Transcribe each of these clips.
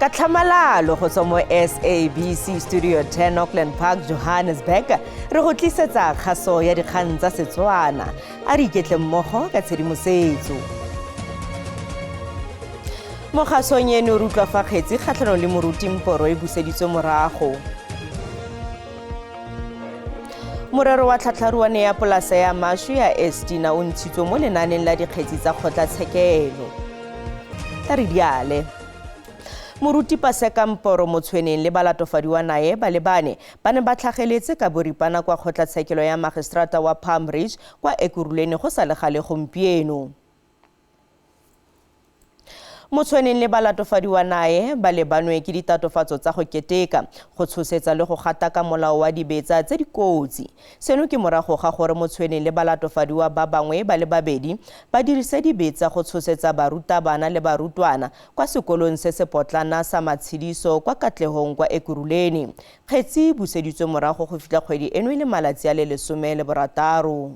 Ka tlhamalalo go tswa mo SABC Studio 10 Auckland Park, Johannesburg, re go tlisetsa kgaso ya dikgang tsa Setswana. A re iketle mmogo ka tshedimosetso. Mo kgasong eno re utlwa fa kgetsi kgatlhanong le moruti Mporo e buseditswe morago. Morero wa tlhatlharuane ya polasa ya Mashu ya Estina o ntshitswe mo lenaneng la dikgetsi tsa kgotlatshekelo. Re diale. Moruti Paseka Mporo Motshweneng le balatofadiwa nae ba lebane ba ne ba tlhageletse ka boripana kwa kgotlatshekelo ya magistrata wa Palm Ridge kwa Ekurhuleni go sa le gale gompieno. Motshweneng le balatofadiwa nae ba lebanwe ke ditatofatso tsa go keteka, go tshosetsa le go gata ka molao wa dibetsa tse dikotsi. Seno ke morago ga gore Motshweneng le balatofadiwa ba bangwe ba le babedi ba dirisa dibetsa go tshosetsa barutabana le barutwana kwa sekolong se se potlana sa Matshediso kwa Katlehong kwa Ekurhuleni. Kgetsi buseditswe morago go fitla kgwedi eno le malatsi a le 16.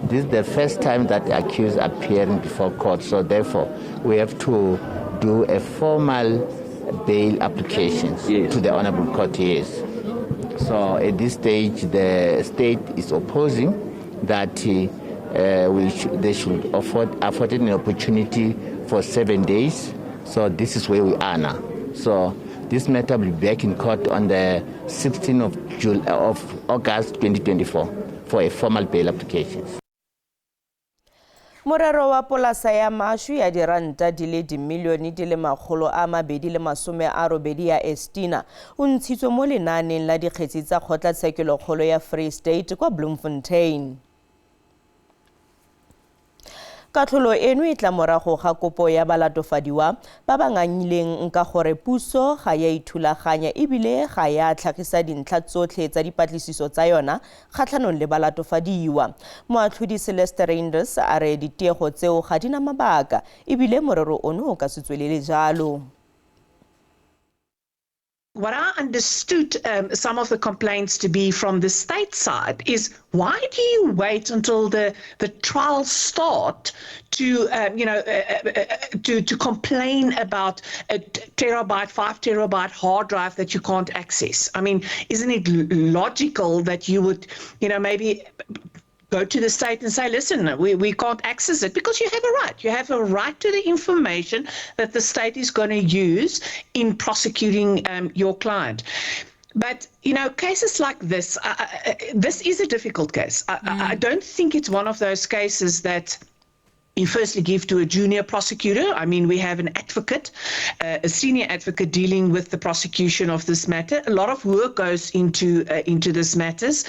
This is the first time that the accused appearing before court, so therefore we have to do a formal bail application to the Honorable Court. Yes. So at this stage, the state is opposing that they should afford an opportunity for 7 days. So this is where we are now. So this matter will be back in court on the 16th of August 2024 for a formal bail application. Morero wa polasa ya Mashu ya diranta di le dimilione di le 280 ya Estina o ntshitswe mo lenaneng la dikgetsi tsa kgotlatshekelo kgolo ya Free State kwa Bloemfontein. Katlholo eno e tla morago ga kopo ya balatofadiwa ba ba ngangileng nka gore puso ga ya ithulaganya ebile ga ya tlhagisa dintlha tsotlhe tsa dipatlisiso tsa yona kgatlhanong le balatofadiwa. Moatlhodi Celeste Reinders a re ditiego tseo ga dina mabaka ebile morero ono o ka se tswelele jalo. What I understood some of the complaints to be from the state side is, why do you wait until the trials start to to complain about a terabyte, 5 terabyte hard drive that you can't access? I mean, isn't it logical that you would maybe go to the state and say, listen, we can't access it, because you have a right. You have a right to the information that the state is going to use in prosecuting your client. But, cases like this, this is a difficult case. I don't think it's one of those cases that you firstly give to a junior prosecutor. I mean, we have an advocate, a senior advocate dealing with the prosecution of this matter. A lot of work goes into this matters,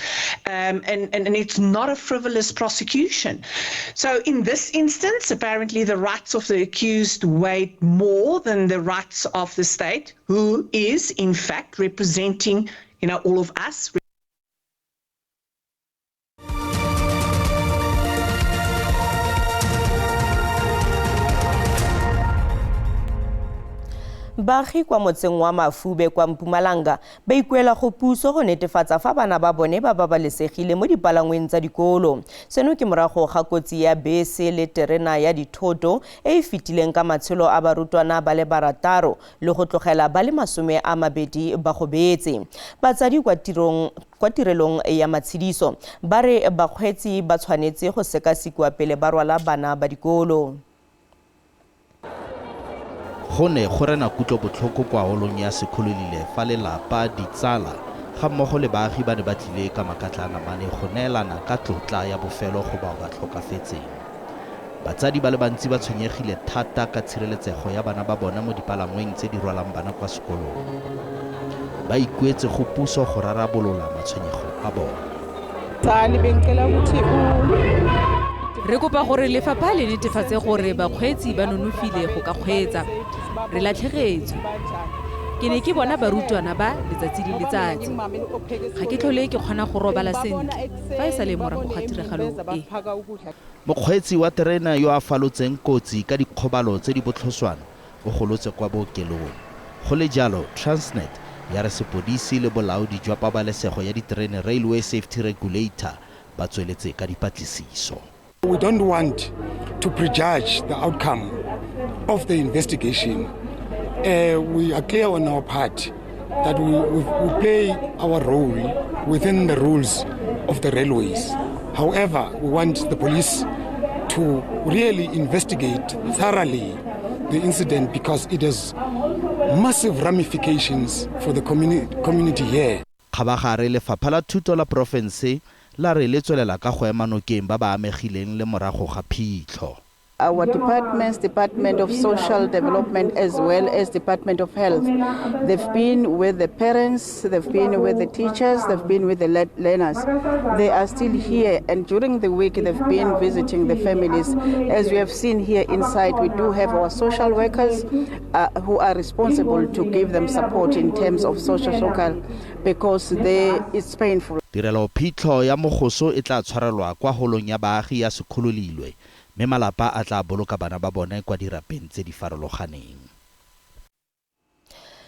and it's not a frivolous prosecution. So in this instance, apparently the rights of the accused weigh more than the rights of the state, who is in fact representing, all of us. Baagi kwa motseng wa Mafube kwa Mpumalanga ba ikuela go puso go netefatsa fa bana ba bone ba babalesegile mo dipalangweng tsa dikolo. Seno ke morago ga kotsi ya bese le terena ya dithoto e fitileng ka matshelo a barutwana ba le 6 le go tlogela ba le 20 ba gobetse. Batsadi kwa tirelong ya Matshediso ba re bakgweetsi ba tshwanetse go sekasikwa pele ba rwala bana ba dikolo. Go ne go rena kutlobotlhoko kwa holong ya Sekgololile fa lelapa, ditsala ga mmogo le baagi ba ne ba tlile ka makatlana mane go neelana ka tlotla ya bofelo go bao ba tlhokafetseng. Batsadi ba le bantsi ba tshwenyegile thata ka tshireletsego ya bana ba bona mo dipalangweng tse di rwalang bana kwa sekolong. Ba ikuetse go puso go rarabolola matshwenyego a bona. Re kopa gore lefapha le netefatse gore bakgweetsi ba nonofile go ka kgweetsa. Re latlhegetswe. Ke ne ke bona barutwana ba letsatsi le letsatsi. Ga ke tlhole ke kgona go robala sentle fa e sa le morago ga tiragalo e. Mokgweetsi wa terena yo a falotseng kotsi ka dikgobalo tse di botlhoswana o golotse kwa bookelong. Go le jalo, Transnet ya re sepodisi le bolaodi jwa pabalesego ya diterene Railway Safety Regulator ba tsweletse ka dipatlisiso. We don't want to prejudge the outcome of the investigation, we are clear on our part that we play our role within the rules of the railways. However, we want the police to really investigate thoroughly the incident because it has massive ramifications for the community here. Khabagare lefapha la thuto la province la re le tswelela ka go ema nokeng ba ba amegileng le morago ga phitlho. Our departments, Department of Social Development as well as Department of Health, they've been with the parents, they've been with the teachers, they've been with the learners. They are still here, and during the week they've been visiting the families. As we have seen here inside, we do have our social workers who are responsible to give them support in terms of social because it's painful. Tirelo phitlho ya mogoso e tla tshwarelwa kwa holong ya baagi ya Sekgololilwe. Me malapa a tla boloka bana ba bone kwa dirapeng tse di farologaneng.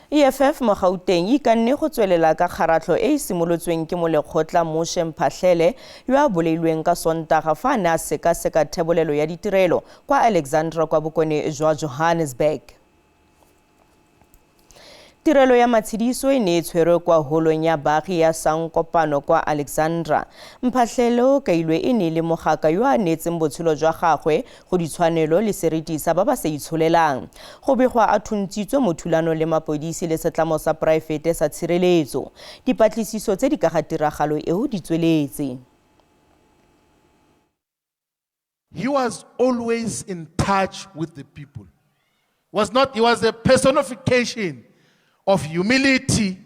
EFF mo Gauteng e kanne go tswelela ka kgaratlho e simolotsweng ke molekgotla Moshe Mphahlele yo a boleilweng ka Sontaga fa na seka thebolelo ya ditirelo kwa Alexandra kwa bokone jwa Johannesburg. Tirelo ya matshidiso e ne tshwerwe kwa holong ya baagi ya Sankopano kwa Alexandra. Mphahlele ka ilwe e ne le mogaka yo a netseng botshelo jwa gagwe go ditshwanelo le seriti sa ba ba sa itsholelang. Go begwa a thuntshitswe mo thulano le mapodisi le setlamo sa private sa tshireletso. Dipatlisiso tse di ka ga tiragalo eo di tsweletse. He was always in touch with the people. He was a personification of humility,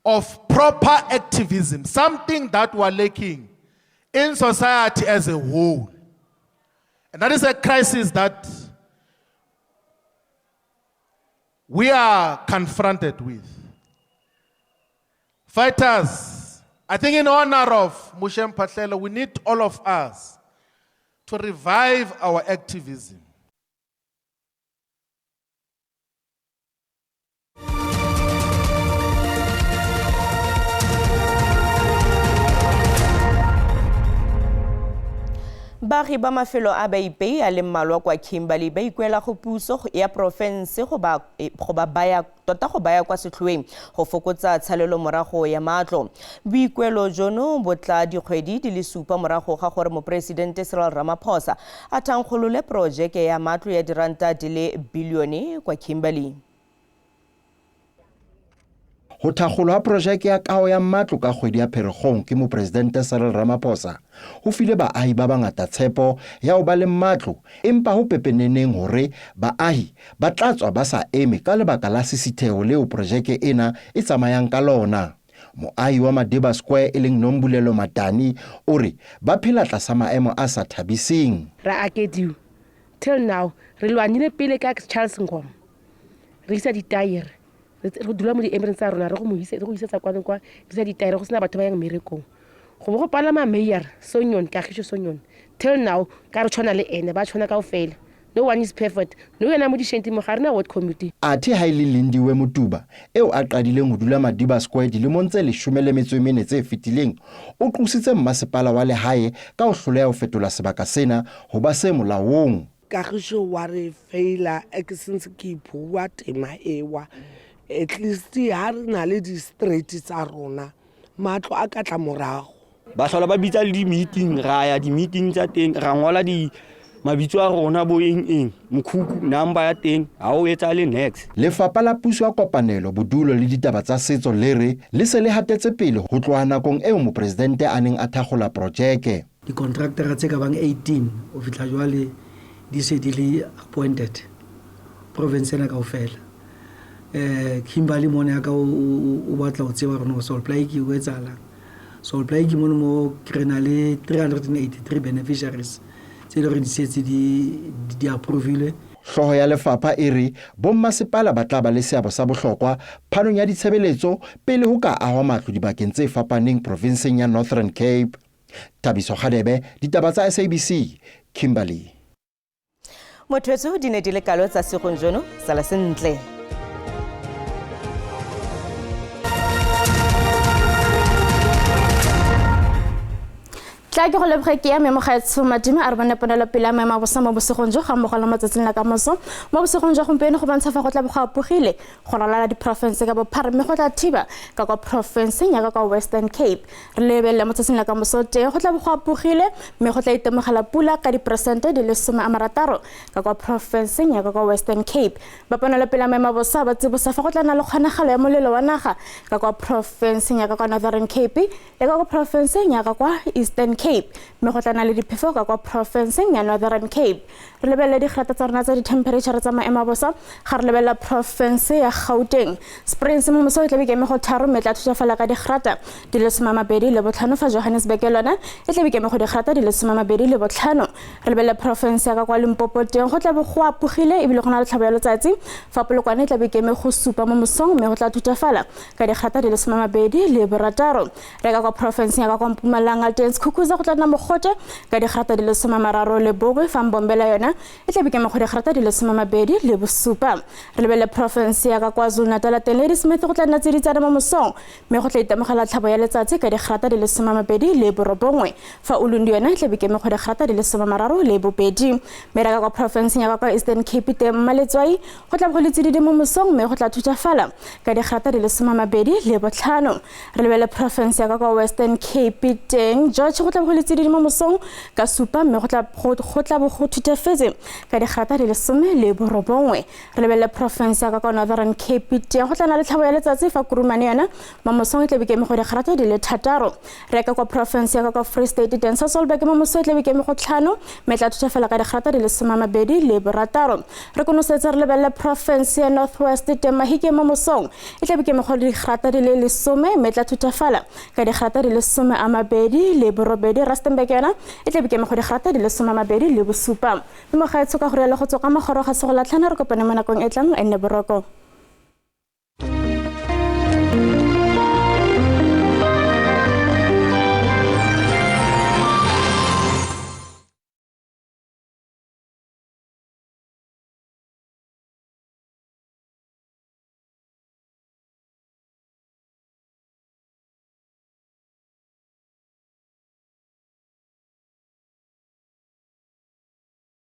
of proper activism, something that we're lacking in society as a whole. And that is a crisis that we are confronted with. Fighters, I think in honor of Moshe Mphahlele, we need all of us to revive our activism. Baagi ba mafelo a baipei a le mmalwa kwa Kimberley ba ikuela go puso ya province go baya kwa setlhoeng go fokotsa tshalelo morago ya matlo. Boikuelo jono bo tla dikgwedi di le 7 morago ga gore mopresidente Cyril Ramaphosa a thankgolole projeke ya matlo ya diranta di le bilione kwa Kimberley. Ho thakgolwa projeke ya kaho ya matlo ka kgwedi ya Pherekgong ke mopresidente Cyril Ramaphosa ho file baahi ba bangata tshepo ya ho ba le matlo, empa ho pepeneneng hore baahi ba tla tswa ba sa eme ka lebaka la sisitheo leo projeke ena e tsamayang ka lona. Moahi wa Madiba Square e leng Nombulelo Matani o re ba phela tlasa maemo a sa thabising. Ra akediu till now re lwanile pele ka Charles Ngom re isa ditayere re dula mo di emergency rona re go isetsa kwa bisa ditayere go sena batho ba yang merekong go go palama mayor Sonyon Kagisho Sonyon till now ka re tshwana le ene ba tshwana kaofela. No one is perfect. No yena mo di shenti mo garena ward committee. Athe haile Lindiwe Mutuba eo a qadileng ho dula Madiba Square dilemong tse 14 tse fetileng o tlositse mmasepala wa lehae ka ho hloleha ho fetola sebaka sena ho ba se molaong. Kagisho wa re faila since ke bua tema ewa at least ha re na le di street tsa rona matlo a ka tla morago ba hlola ba bitsa le di meeting ra ya di meeting tsa teng ra ngola di mabitso a rona bo eng mokhuku number ya teng ha o etsa le next. Lefapha la puso ya kopanelo bodulo le ditaba tsa setso le se le hatetse pele ho tloha nakong eo mopresidente a neng a thakgola projeke. Di contractor tse ka bang 18 o fitla jwale di se di le appointed province na kaofela. Kimberley mone aka o batla o tseba rona so apply ke o etsala so apply ke mo krena le 383 beneficiaries tse le re di setse di approvile. Hloho ya lefapha e re bommasepala ba tla ba le seabo sa bohlokwa phanong ya ditshebeletso pele ho ka ahwa matlo dibakeng tse fapaneng provinseng ya Northern Cape. Tabiso Khadebe, ditaba tsa SABC, Kimberley. Motho di ne di le kalo tsa segonjono sala sentle. tla ke go leboga ke ya memo ga etso madimo a re bone ponelo pele memo a bosa mo bosegong jo ga mo gola matsatsing la ka moso mo bosegong jo gompieno go bontsha fa go tla boga pogile go ralala di province ka bophara mme go tla thiba ka kwa province ya ka Western Cape re lebelle motsatsing la ka moso teng go tla boga pogile mme go tla itemogela pula ka di percent di le 60 ka kwa province ya ka Western Cape ba ponelo pele memo a bosa ba tsibosa fa go tla na le kgonagalo ya molelo wa naga ka kwa province ya ka Northern Cape le ka kwa province ya ka kwa Eastern Cape mme go tlana le diphefo ka kwa province ya Northern Cape re lebelle digrata tsa rona tsa di temperature tsa maemo a bosa ga re lebella province ya Gauteng Springs mo moso tla beke me go tharo metla thusa fala ka digrata di le 12 le botlhano fa Johannesburg lona e tla beke me go digrata di le 12 le botlhano re lebella province ya ka kwa Limpopo teng go tla bo go apogile e bile go na le tlhabo ya letsatsi fa Polokwane tla beke me go supa mo mosong me go tla thutafala ka digrata di le 12 le borataro re ka kwa province ya ka kwa Mpumalanga teng Khukhuza go tla na mogote ka digrata di le 13 le bogwe fa Mbombela yona e tla beke me go digrata di le 12 le bosupa re lebelle province ya ka KwaZulu-Natal teng Lady Smith go tla nna tsiditsana mo mosong me go tla itemogela tlhabo ya letsatsi ka digrata di le 12 le borobongwe fa Ulundi yona e tla beke me go digrata di le 13 le bobedi me re ka kwa province ya ka Eastern Cape teng Maletswai go tla go le tsididi mo mosong me go tla thutafala ka digrata di le 12 le botlhano re lebelle province ya ka Western Cape teng George go tla go le tsididi mo mosong ka supa me go tla bo go thutafetse ka digrata di le 10 le borobongwe re lebelle province ya ka Northern Cape teng go tla na le tlhabo ya letsatsi fa Kurumane yona mo mosong e tla beke me go digrata di le 6 re ka kwa province ya ka Free State teng Sasolburg mo mosong e tla beke me go 5 me tla thutafela ka digrata di le 12 le borataro re konosetsa re lebelle province ya Northwest teng Mahike mo mosong e tla beke me go digrata di le 10 me tla thutafala ka digrata di le 12 le borobedi Rustenburg yona e tla beke me go digrata di le 12 le bosupa mo ga etso ka gore le go tsoka magoro ga se go latlhana re kopane mo nakong e tlang ene boroko